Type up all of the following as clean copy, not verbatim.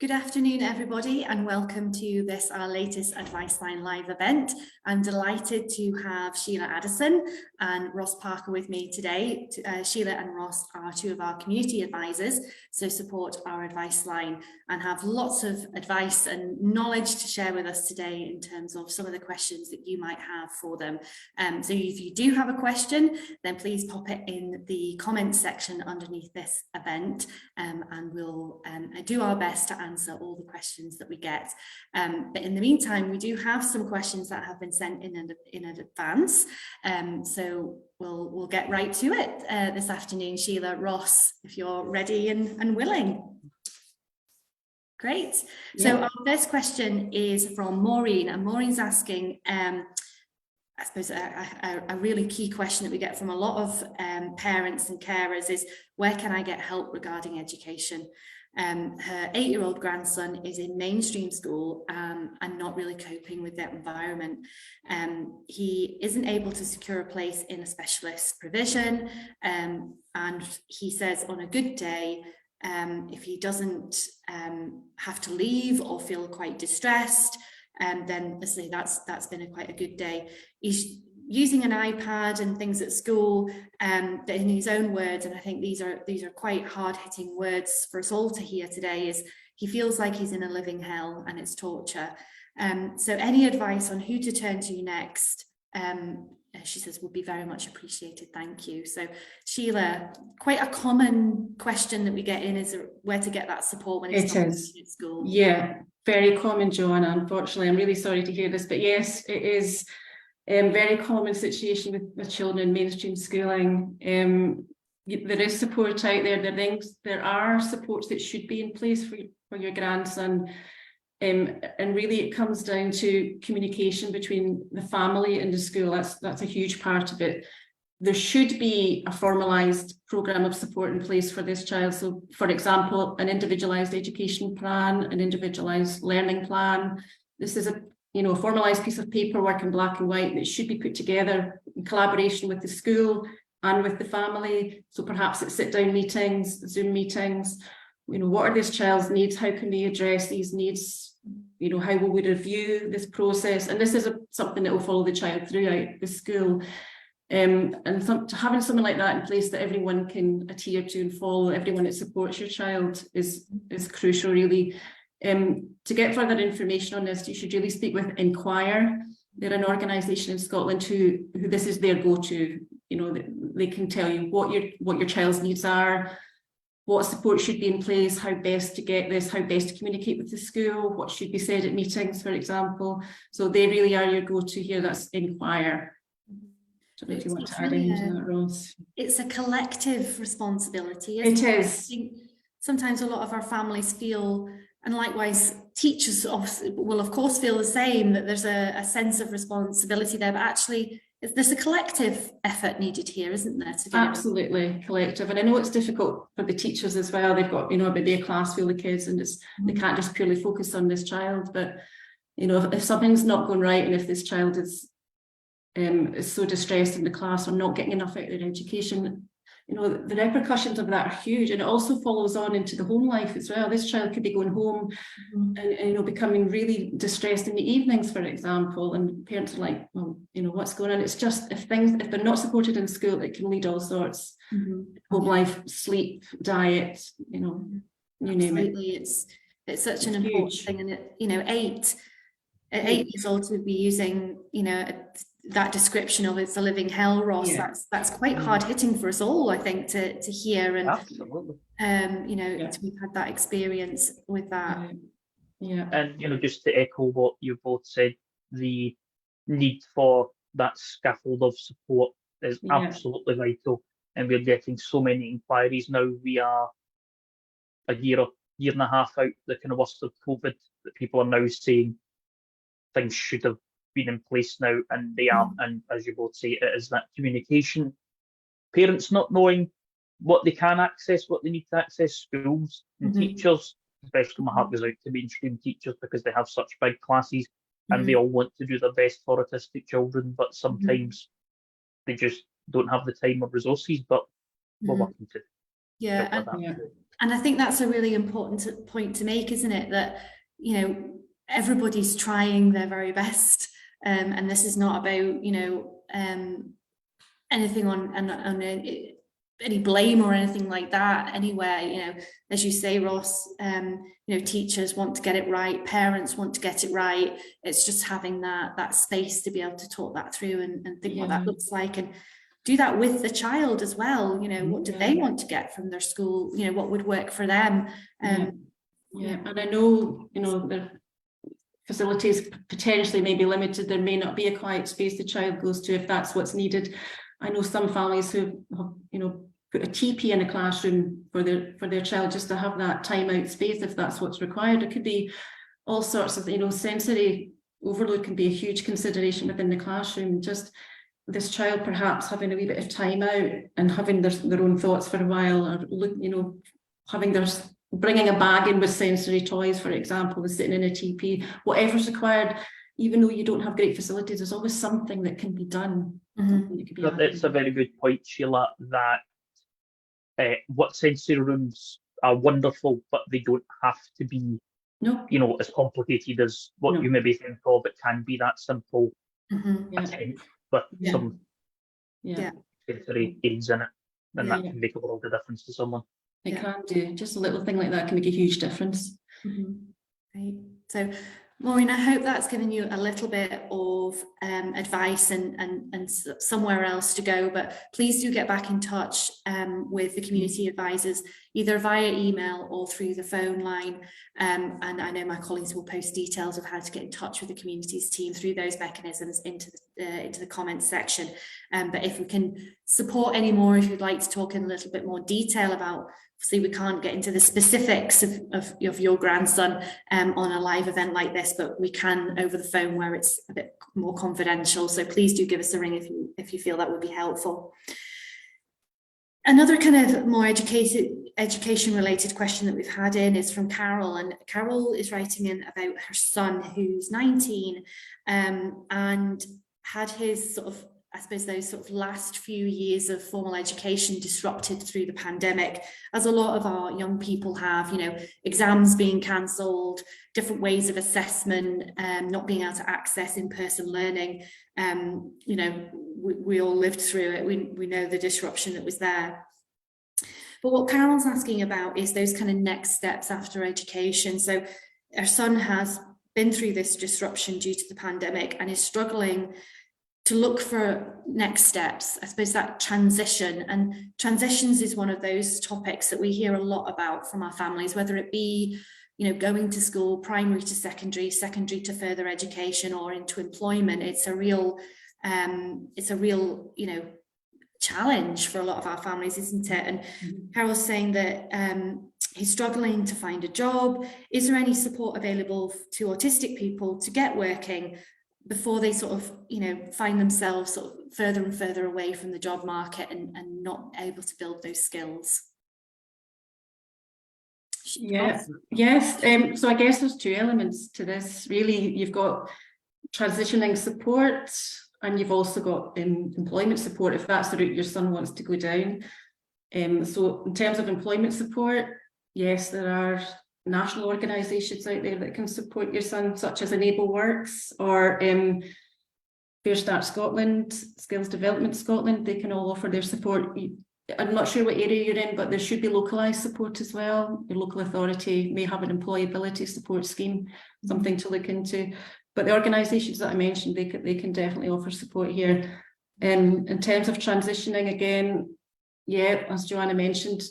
Good afternoon, everybody, and welcome to this, our latest Advice Line live event. I'm delighted to have Sheila Addison and Ross Parker with me today. Sheila and Ross are two of our community advisors, so support our Advice Line and have lots of advice and knowledge to share with us today in terms of some of the questions that you might have for them. So if you do have a question, then please pop it in the comments section underneath this event, and we'll do our best to answer all the questions that we get. But in the meantime, we do have some questions that have been sent in advance. So we'll get right to it this afternoon. Sheila, Ross, if you're ready and willing. Great. Yeah. So our first question is from Maureen, and Maureen's asking, I suppose a really key question that we get from a lot of parents and carers is, where can I get help regarding education? Her 8-year-old grandson is in mainstream school and not really coping with that environment. He isn't able to secure a place in a specialist provision, and he says on a good day, if he doesn't have to leave or feel quite distressed, then let's say that's been quite a good day. He's using an iPad and things at school, in his own words, and I think these are quite hard-hitting words for us all to hear today, is he feels like he's in a living hell and it's torture. So any advice on who to turn to next, she says, would be very much appreciated. Thank you. So Sheila, quite a common question that we get in is where to get that support when it's not at school. Yeah, very common, Joanna. Unfortunately, I'm really sorry to hear this, but yes, it is a very common situation with children in mainstream schooling. There is support out there. There are supports that should be in place for your grandson. And really it comes down to communication between the family and the school. That's a huge part of it. There should be a formalised programme of support in place for this child. So, for example, an individualised education plan, an individualised learning plan. This is a formalised piece of paperwork in black and white that should be put together in collaboration with the school and with the family. So perhaps it's sit-down meetings, Zoom meetings. What are this child's needs? How can we address these needs? How will we review this process? And this is something that will follow the child throughout the school. And having something like that in place that everyone can adhere to and follow, everyone that supports your child is crucial, really. To get further information on this, you should really speak with Inquire. They're an organisation in Scotland who this is their go-to. They can tell you what your child's needs are, what support should be in place, how best to get this, how best to communicate with the school, what should be said at meetings, for example. So they really are your go-to here. That's Inquire. I don't know if you want to add into that, Ross. It's a collective responsibility, isn't it? I think sometimes a lot of our families feel, and likewise teachers will of course feel the same, that there's a sense of responsibility there, but actually there's a collective effort needed here, isn't there? Absolutely collective. And I know it's difficult for the teachers as well. They've got, maybe a class full of kids and they can't just purely focus on this child. But, if something's not going right and if this child is so distressed in the class or not getting enough out of their education, the repercussions of that are huge, and it also follows on into the home life as well. This child could be going home and becoming really distressed in the evenings, for example, and parents are like, well, what's going on? It's just if they're not supported in school, it can lead all sorts. Home life, sleep, diet, you name it. It's such an important thing, and at 8 years old to be using that description of it's a living hell, Ross, that's quite hard hitting for us all, I think, to hear, and absolutely. We've had that experience with that. And just to echo what you both said, the need for that scaffold of support is absolutely vital, and we're getting so many inquiries now. We are a year and a half out the kind of worst of COVID, that people are now saying things should have been in place now, and they aren't. And as you both say, it is that communication, parents not knowing what they can access, what they need to access, schools and teachers, especially my heart goes out to mainstream teachers because they have such big classes and they all want to do their best for autistic children, but sometimes they just don't have the time or resources, but we're working to And I think that's a really important point to make, isn't it? That, you know, everybody's trying their very best, and this is not about, you know, anything on any blame or anything like that anywhere. You know, as you say, Ross, you know, teachers want to get it right, parents want to get it right. It's just having that space to be able to talk that through and think what that looks like, and do that with the child as well. You know, what do they want to get from their school? You know, what would work for them? And I know, you know, the facilities potentially may be limited. There may not be a quiet space the child goes to if that's what's needed. I know some families who have, you know, put a TP in a classroom for their child just to have that time out space if that's what's required. It could be all sorts of, you know, sensory overload can be a huge consideration within the classroom. Just this child perhaps having a wee bit of time out and having their own thoughts for a while, or you know, having bringing a bag in with sensory toys, for example, is sitting in a TP, whatever's required. Even though you don't have great facilities, there's always something that can be done. It's a very good point, Sheila, that what sensory rooms are wonderful, but they don't have to be, you know, as complicated as what you maybe think of. It can be that simple attempt with some sensory aids in it, and that can make a world of difference to someone. It can do. Just a little thing like that can make a huge difference. Right. So, Maureen, I hope that's given you a little bit of advice and somewhere else to go, but please do get back in touch with the community advisors, either via email or through the phone line. And I know my colleagues will post details of how to get in touch with the communities team through those mechanisms into the comments section. But if we can support any more, if you'd like to talk in a little bit more detail about, obviously we can't get into the specifics of your grandson on a live event like this, but we can over the phone where it's a bit more confidential. So please do give us a ring if you feel that would be helpful. Another kind of more education related question that we've had in is from Carol, and Carol is writing in about her son who's 19 and had his sort of, I suppose, those sort of last few years of formal education disrupted through the pandemic, as a lot of our young people have, you know, exams being cancelled, different ways of assessment, not being able to access in-person learning. You know, we all lived through it. We know the disruption that was there. But what Carol's asking about is those kind of next steps after education. So our son has been through this disruption due to the pandemic and is struggling to look for next steps. I suppose that transition, and transitions is one of those topics that we hear a lot about from our families, whether it be, you know, going to school, primary to secondary, secondary to further education, or into employment. It's a real, you know, challenge for a lot of our families, isn't it? And Carol's saying that he's struggling to find a job. Is there any support available to autistic people to get working before they sort of, you know, find themselves sort of further and further away from the job market and not able to build those skills? Yes. So I guess there's two elements to this. Really, you've got transitioning support, and you've also got employment support if that's the route your son wants to go down. So in terms of employment support, yes, there are national organisations out there that can support your son, such as Enable Works or Fair Start Scotland, Skills Development Scotland. They can all offer their support. I'm not sure what area you're in, but there should be localised support as well. Your local authority may have an employability support scheme, something to look into. But the organisations that I mentioned, they can definitely offer support here. In terms of transitioning, again, yeah, as Joanna mentioned,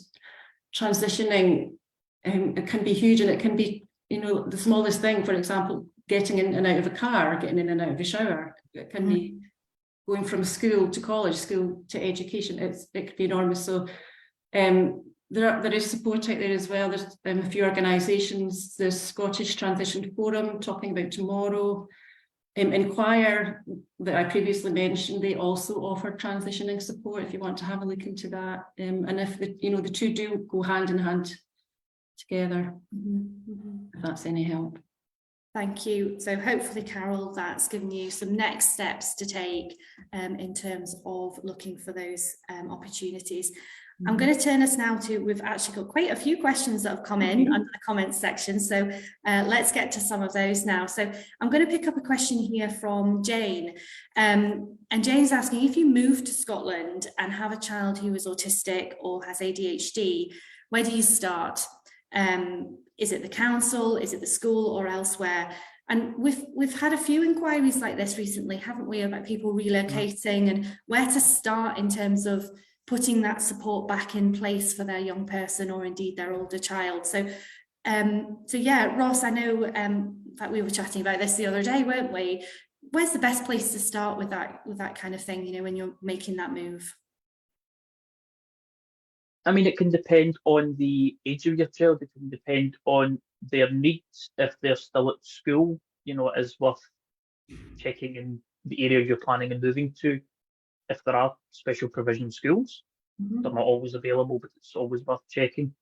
transitioning it can be huge, and it can be, you know, the smallest thing. For example, getting in and out of a car, getting in and out of a shower. It can be going from school to college, school to education. It could be enormous. So there is support out there as well. There's a few organisations. The Scottish Transition Forum talking about tomorrow. Inquire that I previously mentioned, they also offer transitioning support if you want to have a look into that. And if the two do go hand in hand together, if that's any help. Thank you. So hopefully, Carol, that's given you some next steps to take in terms of looking for those opportunities. I'm going to turn us now to, we've actually got quite a few questions that have come in under the comments section. So let's get to some of those now. So I'm going to pick up a question here from Jane. And Jane's asking, if you move to Scotland and have a child who is autistic or has ADHD, where do you start? Is it the council? Is it the school or elsewhere? And we've had a few inquiries like this recently, haven't we, about people relocating and where to start in terms of putting that support back in place for their young person or indeed their older child. So yeah, Ross, I know in fact we were chatting about this the other day, weren't we? Where's the best place to start with that kind of thing, you know, when you're making that move? I mean, it can depend on the age of your child. It can depend on their needs. If they're still at school, you know, it is worth checking in the area you're planning and moving to. If there are special provision schools, they're not always available, but it's always worth checking.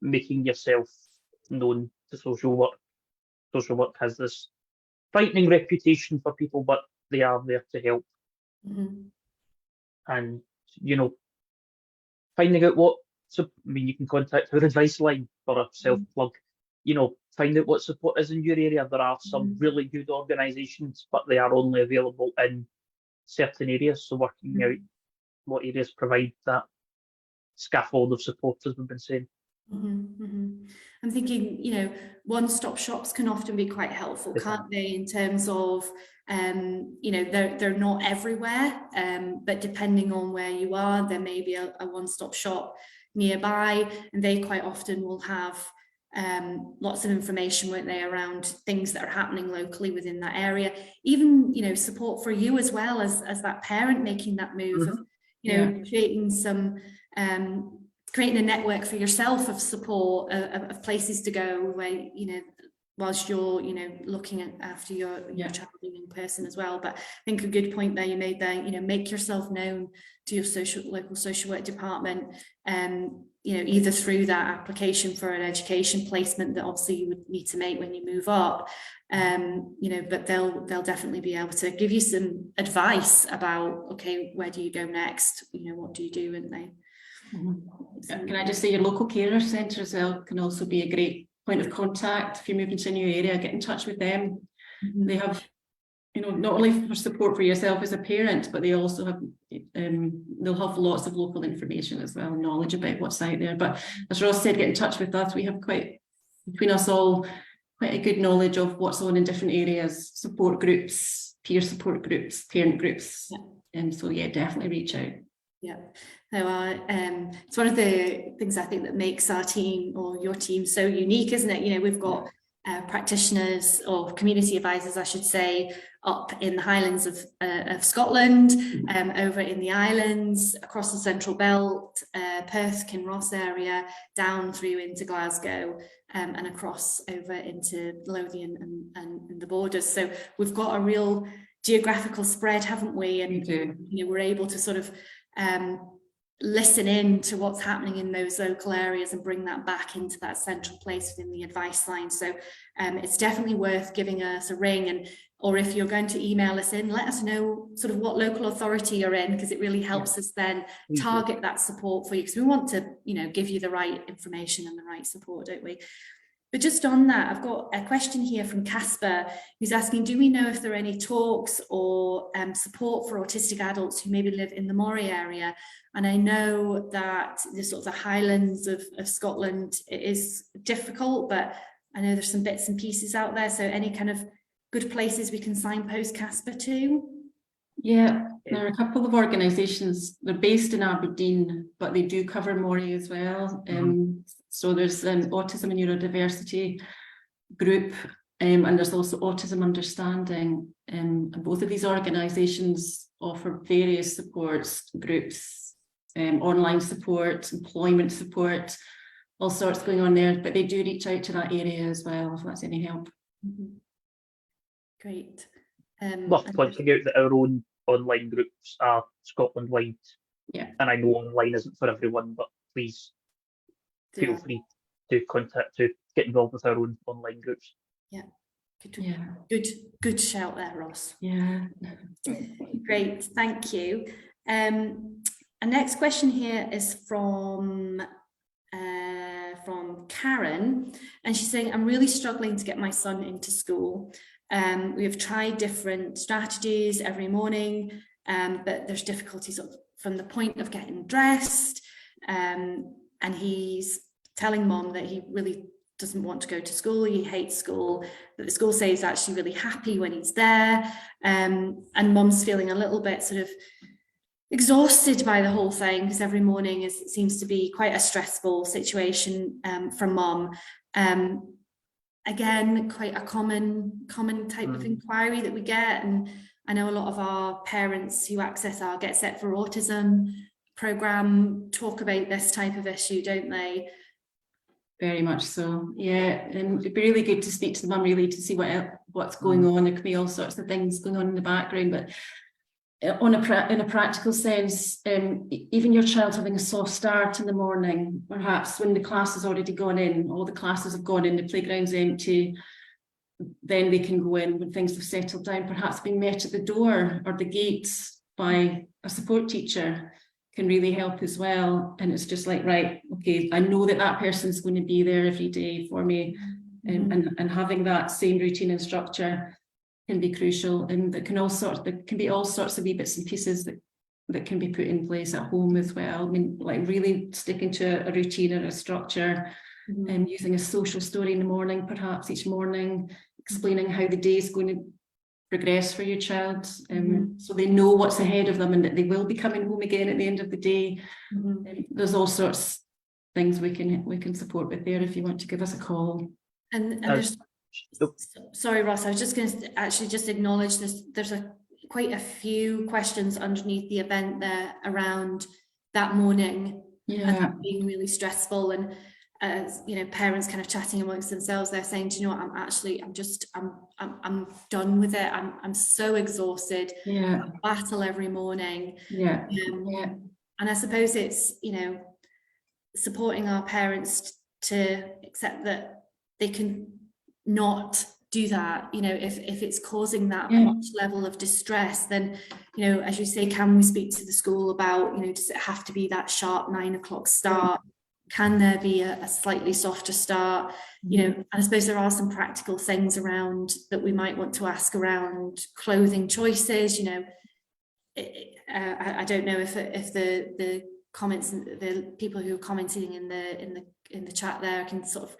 Making yourself known to social work. Social work has this frightening reputation for people, but they are there to help. And, you know, finding out what, so I mean, you can contact our advice line for a self-plug, you know, find out what support is in your area. There are some really good organisations, but they are only available in certain areas. So working out what areas provide that scaffold of support, as we've been saying. I'm thinking, you know, one-stop shops can often be quite helpful, can't they, in terms of, you know, they're not everywhere, but depending on where you are, there may be a one-stop shop nearby, and they quite often will have lots of information, won't they, around things that are happening locally within that area. Even, you know, support for you as well as that parent making that move of, you know, creating some creating a network for yourself of support, of places to go where, you know, whilst you're, you know, looking after your child in person as well. But I think a good point there you made there, you know, make yourself known to your local social work department, you know, either through that application for an education placement that obviously you would need to make when you move up, you know, but they'll definitely be able to give you some advice about, okay, where do you go next? You know, what do you do, wouldn't they? Can I just say your local carer centre as well can also be a great point of contact. If you move into a new area, get in touch with them. They have, you know, not only for support for yourself as a parent, but they also have, they'll have lots of local information as well, knowledge about what's out there. But as Ross said, get in touch with us. We have quite, between us all, quite a good knowledge of what's on in different areas, support groups, peer support groups, parent groups. And so, yeah, definitely reach out. Yeah, no, it's one of the things I think that makes our team or your team so unique, isn't it? You know, we've got practitioners or community advisors, I should say, up in the Highlands of Scotland, over in the islands, across the Central Belt, Perth, Kinross area, down through into Glasgow, and across over into Lothian and the borders. So we've got a real geographical spread, haven't we? And you know, we're able to sort of listen in to what's happening in those local areas and bring that back into that central place within the advice line. So it's definitely worth giving us a ring, and or if you're going to email us in, let us know sort of what local authority you're in, because it really helps us then target that support for you, because we want to, you know, give you the right information and the right support, don't we? But just on that, I've got a question here from Casper, who's asking, do we know if there are any talks or support for autistic adults who maybe live in the Moray area? And I know that the sort of the Highlands of Scotland is difficult, but I know there's some bits and pieces out there. So any kind of good places we can signpost Casper to? Yeah, there are a couple of organisations. They're based in Aberdeen, but they do cover Moray as well. So there's an Autism and Neurodiversity group, and there's also Autism Understanding. And both of these organisations offer various supports, groups, online support, employment support, all sorts going on there. But they do reach out to that area as well, if that's any help. Great. Worth pointing out that our own online groups are Scotland wide. Yeah. And I know online isn't for everyone, but please feel free to get involved with our own online groups. Yeah. Good shout there, Ross. Yeah. Great, thank you. Our next question here is from Karen, and she's saying, I'm really struggling to get my son into school. We have tried different strategies every morning, but there's difficulties from the point of getting dressed, and he's telling mom that he really doesn't want to go to school, he hates school, but the school says he's actually really happy when he's there, and mom's feeling a little bit sort of exhausted by the whole thing, because every morning seems to be quite a stressful situation from mom. Again, quite a common type of inquiry that we get, and I know a lot of our parents who access our Get Set for Autism program talk about this type of issue, don't they? Very much so, yeah. And it'd be really good to speak to the mum, really, to see what's going on. There could be all sorts of things going on in the background, but in a practical sense, even your child having a soft start in the morning, perhaps when the class has already gone in, all the classes have gone in, the playground's empty, then they can go in when things have settled down, perhaps being met at the door or the gates by a support teacher can really help as well. And it's just like, right, okay, I know that person's going to be there every day for me, and having that same routine and structure can be crucial. And there can be all sorts of wee bits and pieces that can be put in place at home as well. I mean, like really sticking to a routine and a structure, and using a social story in the morning, perhaps each morning, explaining how the day is going to progress for your child, so they know what's ahead of them and that they will be coming home again at the end of the day. There's all sorts of things we can support with there if you want to give us a call. And there's, sorry Ross, I was just going to actually just acknowledge this. There's quite a few questions underneath the event there around that morning, and being really stressful, and you know, parents kind of chatting amongst themselves. They're saying, do you know what, I'm done with it. I'm so exhausted. I battle every morning. And I suppose it's, you know, supporting our parents to accept that they can not do that. You know, if it's causing that much level of distress, then, you know, as you say, can we speak to the school about, you know, does it have to be that sharp 9 o'clock start? Can there be a slightly softer start? You know, and I suppose there are some practical things around that we might want to ask around clothing choices. You know, I don't know if the comments, the people who are commenting in the chat there can sort of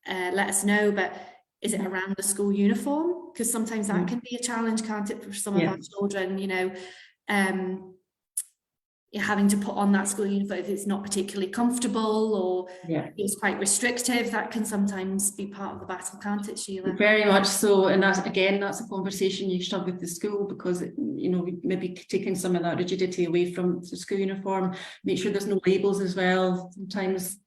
let us know, but is it around the school uniform? Because sometimes that can be a challenge, can't it, for some of our children, you know, having to put on that school uniform if it's not particularly comfortable, or it's quite restrictive. That can sometimes be part of the battle, can't it, Sheila? Very much so. And that's a conversation you should have with the school, because you know, maybe taking some of that rigidity away from the school uniform. Make sure there's no labels as well. Sometimes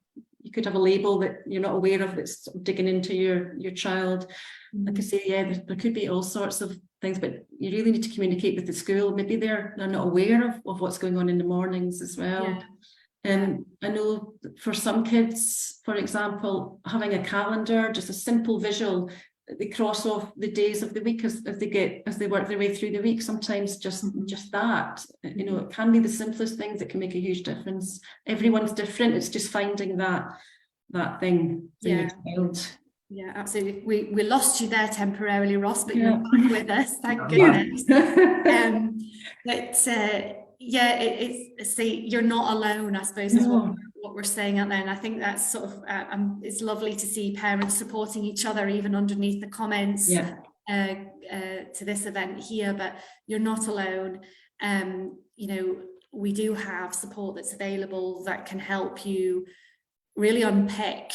you could have a label that you're not aware of that's digging into your child. Like I say, there could be all sorts of things, but you really need to communicate with the school. Maybe they're not aware of what's going on in the mornings as well. And I know for some kids, for example, having a calendar, just a simple visual, they cross off the days of the week as they work their way through the week. Sometimes just that, you know, it can be the simplest things that can make a huge difference. Everyone's different. It's just finding that thing for your child. Yeah, absolutely. We lost you there temporarily, Ross, but you're back with us. Thank goodness. It's you're not alone, I suppose, is what we're saying out there. And I think that's sort of it's lovely to see parents supporting each other even underneath the comments to this event here. But you're not alone. You know, we do have support that's available that can help you really unpick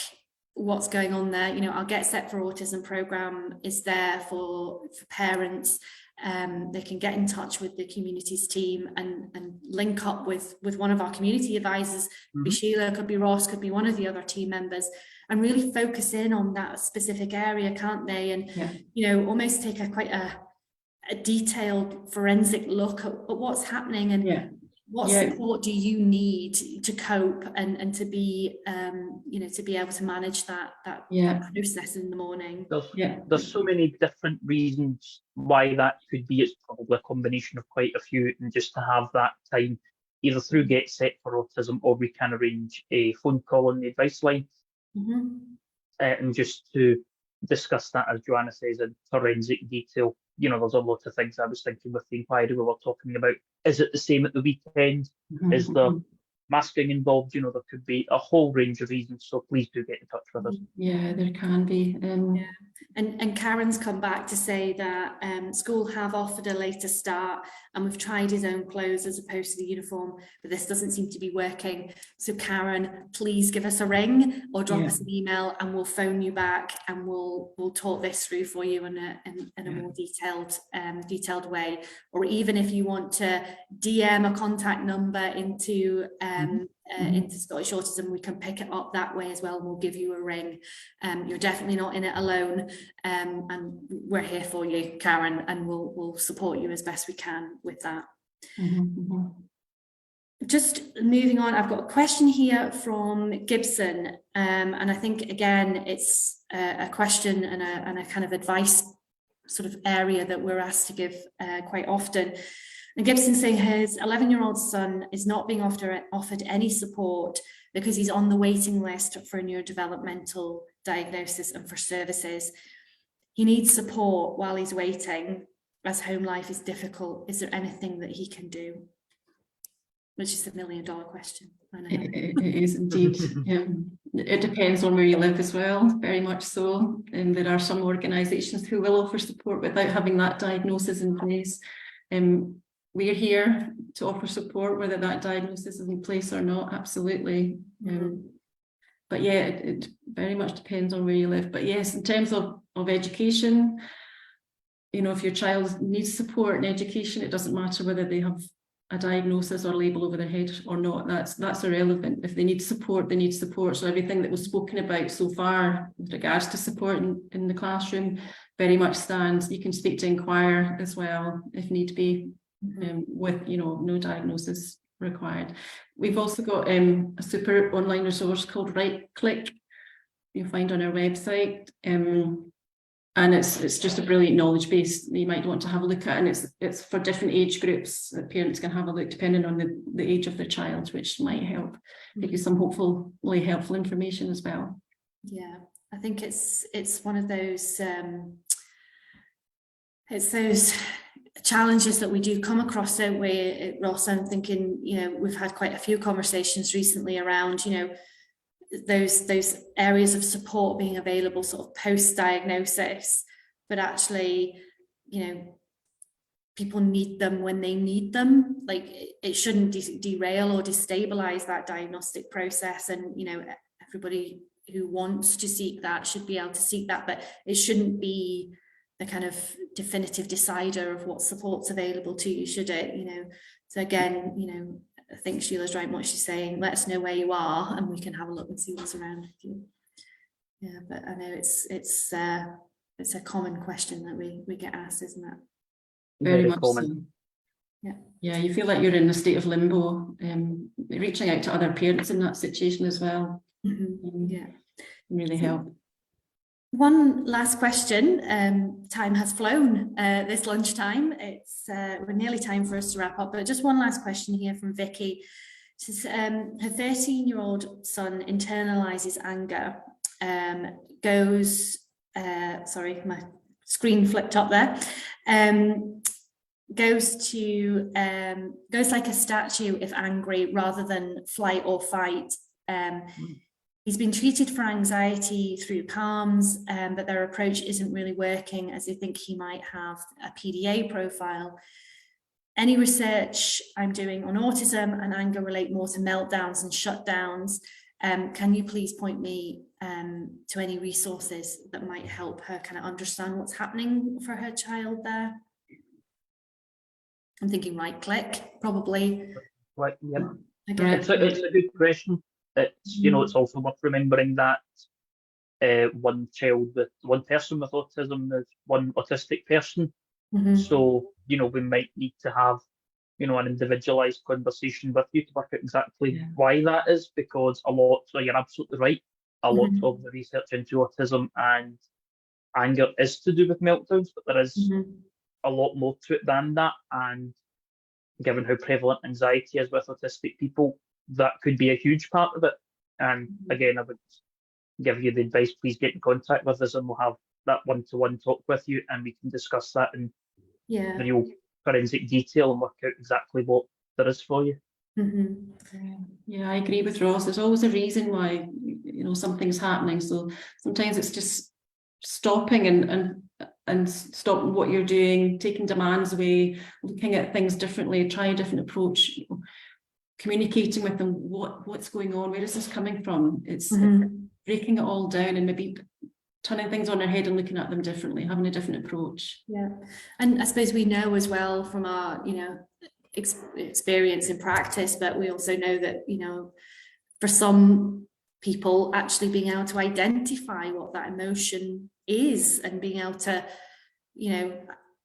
what's going on there. You know, our Get Set for Autism program is there for parents. They can get in touch with the communities team and link up with one of our community advisors. Could be Sheila, could be Ross, could be one of the other team members, and really focus in on that specific area, can't they? And you know, almost take quite a detailed forensic look at what's happening and what support do you need to cope and to be you know, to be able to manage that process in the morning. There's so many different reasons why that could be. It's probably a combination of quite a few, and just to have that time either through Get Set for Autism, or we can arrange a phone call on the advice line, and just to discuss that, as Joanna says, in forensic detail. There's a lot of things I was thinking with the inquiry we were talking about. Is it the same at the weekend? Is there masking involved? There could be a whole range of reasons, so please do get in touch with us. Yeah, there can be. And Karen's come back to say that school have offered a later start, and we've tried his own clothes as opposed to the uniform, but this doesn't seem to be working. So Karen, please give us a ring or drop us an email, and we'll phone you back, and we'll talk this through for you in a more detailed way. Or even if you want to DM a contact number into Scottish Autism, we can pick it up that way as well. We'll give you a ring. You're definitely not in it alone, and we're here for you, Karen, and we'll support you as best we can with that. Just moving on, I've got a question here from Gibson, and I think again it's a question and a kind of advice sort of area that we're asked to give quite often. And Gibson saying his 11-year-old son is not being offered any support because he's on the waiting list for a neurodevelopmental diagnosis and for services. He needs support while he's waiting, as home life is difficult. Is there anything that he can do? Which is the $1 million question. I know. It is indeed. It depends on where you live as well, very much so. And there are some organisations who will offer support without having that diagnosis in place. We're here to offer support, whether that diagnosis is in place or not, absolutely. But yeah, it very much depends on where you live. But yes, in terms of education, if your child needs support in education, it doesn't matter whether they have a diagnosis or label over their head or not. That's irrelevant. If they need support, they need support. So everything that was spoken about so far with regards to support in the classroom very much stands. You can speak to Inquire as well if need be, with no diagnosis required. We've also got a super online resource called Right Click. You'll find on our website. And it's just a brilliant knowledge base that you might want to have a look at, and it's for different age groups that parents can have a look depending on the age of their child, which might help give you some hopefully helpful information as well. Yeah, I think it's one of those it's those challenges that we do come across, don't we, Ross? I'm thinking, we've had quite a few conversations recently around, those areas of support being available sort of post-diagnosis, but actually, people need them when they need them. Like, it shouldn't derail or destabilize that diagnostic process, and everybody who wants to seek that should be able to seek that, but it shouldn't be the kind of definitive decider of what support's available to you, should it? So again, I think Sheila's right in what she's saying. Let us know where you are, and we can have a look and see what's around you. Yeah, but I know it's a common question that we get asked, isn't it? Very much common. So. Yeah, you feel like you're in a state of limbo. Reaching out to other parents in that situation as well. Yeah, can really help. One last question. Time has flown this lunchtime. We're nearly time for us to wrap up, but just one last question here from Vicky. Says, her 13-year-old son internalizes anger, sorry, my screen flipped up there, goes like a statue if angry rather than flight or fight. He's been treated for anxiety through CALMS, but their approach isn't really working, as they think he might have a PDA profile. Any research I'm doing on autism and anger relate more to meltdowns and shutdowns. Can you please point me to any resources that might help her kind of understand what's happening for her child there? I'm thinking Right Click, probably. Right, yeah. Okay. It's a good question. It's also worth remembering that one person with autism is one autistic person. So, we might need to have, an individualized conversation with you to work out exactly why that is, because you're absolutely right, a lot of the research into autism and anger is to do with meltdowns, but there is a lot more to it than that. And given how prevalent anxiety is with autistic people, that could be a huge part of it. And again, I would give you the advice, please get in contact with us and we'll have that one-to-one talk with you and we can discuss that in real forensic detail and work out exactly what there is for you. Yeah, I agree with Ross. There's always a reason why, something's happening. So sometimes it's just stopping and stopping what you're doing, taking demands away, looking at things differently, try a different approach, communicating with them what's going on, where is this coming from? It's breaking it all down and maybe turning things on their head and looking at them differently, having a different approach. Yeah, and I suppose we know as well from our experience in practice, but we also know that for some people actually being able to identify what that emotion is and being able to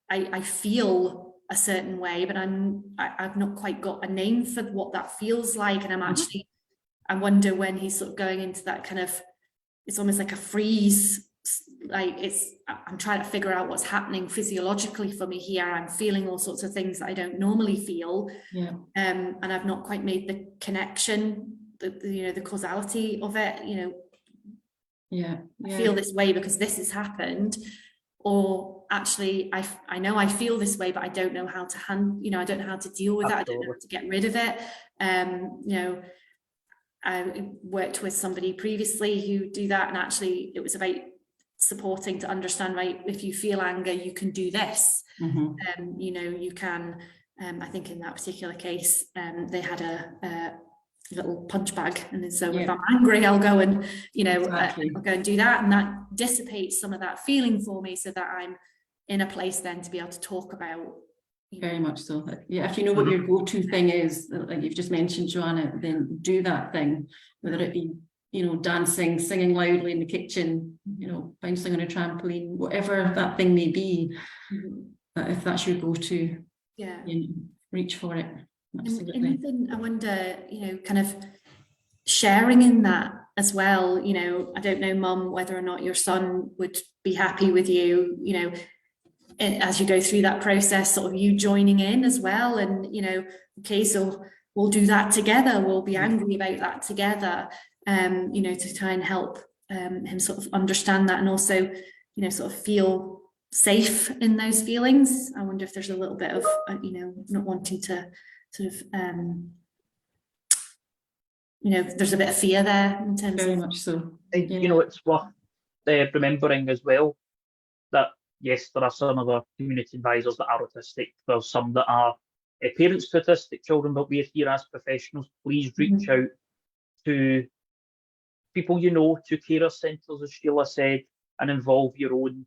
I feel a certain way, but I've not quite got a name for what that feels like, and I wonder when he's sort of going into that kind of, it's almost like a freeze, like I'm trying to figure out what's happening physiologically for me here. I'm feeling all sorts of things that I don't normally feel, and I've not quite made the connection, the causality of it. I feel this way because this has happened, or actually I know I feel this way, but I don't know how to I don't know how to deal with that. I don't know how to get rid of it. I worked with somebody previously who do that, and actually it was about supporting to understand, right, if you feel anger, you can do this. You can, I think in that particular case, they had a little punch bag, and so if I'm angry, I'll go and I'll go and do that, and that dissipates some of that feeling for me, so that I'm in a place then to be able to talk about. Very much so. Yeah, if you know what your go-to thing is, like you've just mentioned, Joanna, then do that thing, whether it be dancing, singing loudly in the kitchen, bouncing on a trampoline, whatever that thing may be. If that's your go-to, reach for it. Absolutely. And even I wonder, kind of sharing in that as well. I don't know, Mum, whether or not your son would be happy with you, as you go through that process, sort of you joining in as well, and okay, so we'll do that together, we'll be angry about that together, to try and help him sort of understand that, and also sort of feel safe in those feelings. I wonder if there's a little bit of not wanting to sort of there's a bit of fear there in terms very of, much so. It's worth remembering as well that yes, there are some of our community advisors that are autistic. There's some that are parents to autistic children, but we're here as professionals. Please reach out to people to carer centres, as Sheila said, and involve your own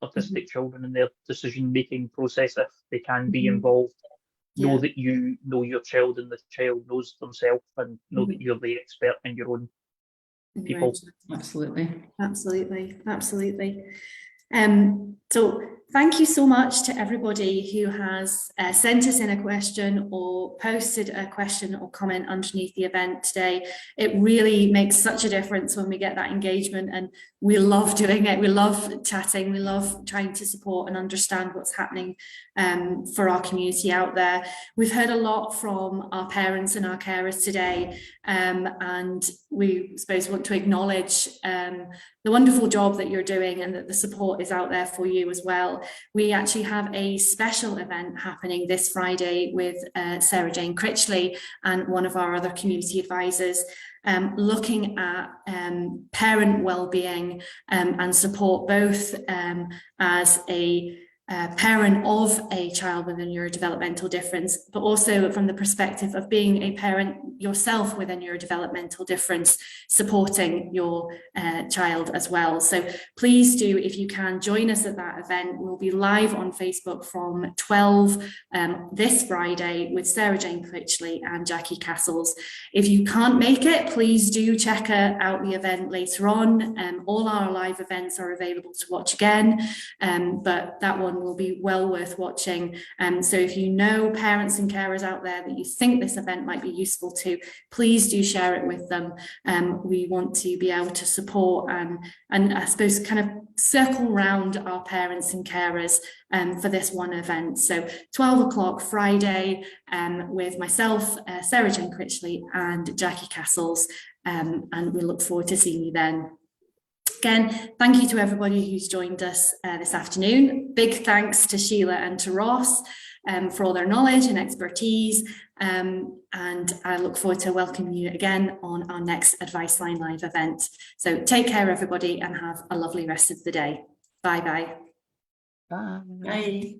autistic children in their decision-making process if they can be involved. Know that you know your child and the child knows themselves, and know that you're the expert in your own people. Absolutely. So thank you so much to everybody who has sent us in a question or posted a question or comment underneath the event today. It really makes such a difference when we get that engagement, and we love doing it. We love chatting. We love trying to support and understand what's happening for our community out there. We've heard a lot from our parents and our carers today, and we suppose want to acknowledge the wonderful job that you're doing, and that the support is out there for you as well. We actually have a special event happening this Friday with Sarah Jane Critchley and one of our other community advisors, looking at parent wellbeing and support, both as a parent of a child with a neurodevelopmental difference, but also from the perspective of being a parent yourself with a neurodevelopmental difference, supporting your child as well. So please do, if you can, join us at that event. We'll be live on Facebook from 12 this Friday with Sarah Jane Critchley and Jackie Castles. If you can't make it, please do check out the event later on. All our live events are available to watch again, but that one one will be well worth watching. So if you know parents and carers out there that you think this event might be useful to, please do share it with them. We want to be able to support and I suppose kind of circle round our parents and carers for this one event. So 12 o'clock Friday with myself, Sarah Jane Critchley and Jackie Castles, and we look forward to seeing you then. Again, thank you to everybody who's joined us this afternoon. Big thanks to Sheila and to Ross for all their knowledge and expertise. And I look forward to welcoming you again on our next Advice Line Live event. So take care, everybody, and have a lovely rest of the day. Bye-bye. Bye. Bye.